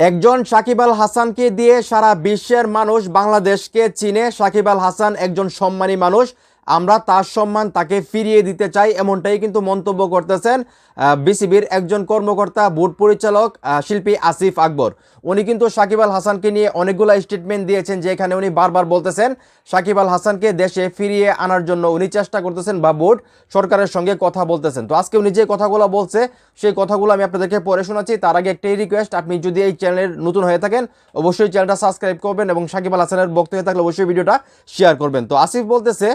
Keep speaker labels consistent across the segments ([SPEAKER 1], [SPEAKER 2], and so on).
[SPEAKER 1] একজন সাকিব আল হাসানকে দিয়ে সারা বিশ্বের মানুষ বাংলাদেশকে চিনে। সাকিব আল হাসান একজন সম্মানী মানুষ, আমরা তার সম্মান তাকে ফিরিয়ে দিতে চাই, এমনটাই কিন্তু মন্তব্য করতেছেন বিসিবির একজন কর্মকর্তা, বোর্ড পরিচালক শিল্পী আসিফ আকবর। উনি কিন্তু সাকিব আল হাসানকে নিয়ে অনেকগুলো স্টেটমেন্ট দিয়েছেন, যেখানে উনি বারবার বলতেছেন সাকিব আল হাসানকে দেশে ফিরিয়ে আনার জন্য উনি চেষ্টা করতেছেন বা বোর্ড সরকারের সঙ্গে কথা বলতেছেন। তো আজকে উনি যে কথাগুলো বলছে সেই কথাগুলো আমি আপনাদেরকে পড়ে শোনাচ্ছি। তার আগে একটাই রিকোয়েস্ট, আপনি যদি এই চ্যানেলের নতুন হয়ে থাকেন অবশ্যই চ্যানেলটা সাবস্ক্রাইব করবেন এবং সাকিব আল হাসানের বক্তব্য হয়ে থাকলে অবশ্যই ভিডিওটা শেয়ার করবেন। তো আসিফ বলতেছে,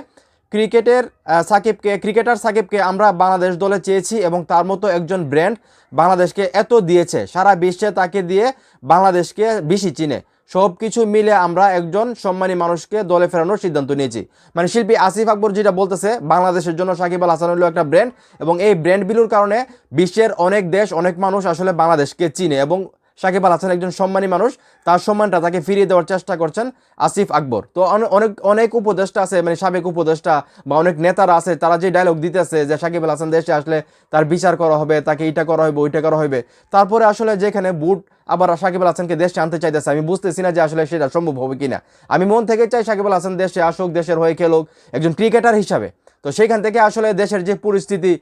[SPEAKER 1] ক্রিকেটার সাকিবকে আমরা বাংলাদেশ দলে চেয়েছি এবং তার মতো একজন ব্র্যান্ড বাংলাদেশকে এত দিয়েছে, সারা বিশ্বে তাকে দিয়ে বাংলাদেশকে বেশি চিনে। সব কিছু মিলে আমরা একজন সম্মানী মানুষকে দলে ফেরানোর সিদ্ধান্ত নিয়েছি। মানে শিল্পী আসিফ আকবর যেটা বলতেছে, বাংলাদেশের জন্য সাকিব আল হাসান হলো একটা ব্র্যান্ড এবং এই ব্র্যান্ড বিলুর কারণে বিশ্বের অনেক দেশ, অনেক মানুষ আসলে বাংলাদেশকে চিনে এবং সাকিব আল হাসান একজন সম্মানী মানুষ, তার সম্মানটা তাকে ফিরিয়ে দেওয়ার চেষ্টা করছেন আসিফ আকবর। তো অনেক অনেক উপদেষ্টা আছে, মানে সাবেক উপদেষ্টা বা অনেক নেতারা আছে, তারা যে ডায়লগ দিতেছে যে সাকিব আল হাসান দেশে আসলে তার বিচার করা হবে, তাকে এইটা করা হবে, ওইটা করা হবে, তারপরে আসলে যেখানে বুট আবার সাকিব আল হাসানকে দেশে আনতে চাইতেছে, আমি বুঝতেছি না যে আসলে সেটা সম্ভব হবে কিনা। আমি মন থেকে চাই সাকিব আল হাসান দেশে আসুক, দেশের হয়ে খেলুক একজন ক্রিকেটার হিসাবে। তো সেইখান থেকে আসলে দেশের যে পরিস্থিতি,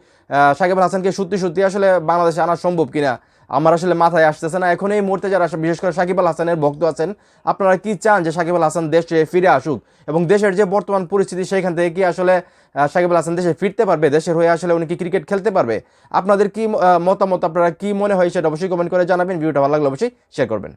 [SPEAKER 1] সাকিব আল হাসানকে সত্যি সত্যি আসলে বাংলাদেশে আনা সম্ভব কিনা আমার আসলে মাথায় আসতেছে না। এখন এই মুহূর্তে যারা বিশেষ করে সাকিব আল হাসানের ভক্ত আছেন, আপনারা কি চান যে সাকিব আল হাসান দেশে ফিরে আসুক এবং দেশের যে বর্তমান পরিস্থিতি সেইখান থেকে কি আসলে সাকিব আল হাসান দেশে ফিরতে পারবে, দেশের হয়ে আসলে উনি কি ক্রিকেট খেলতে পারবে? আপনাদের কি মতামত, আপনারা কি মনে হয় সেটা অবশ্যই কমেন্ট করে জানাবেন। ভিডিওটা ভালো লাগলে অবশ্যই শেয়ার করবেন।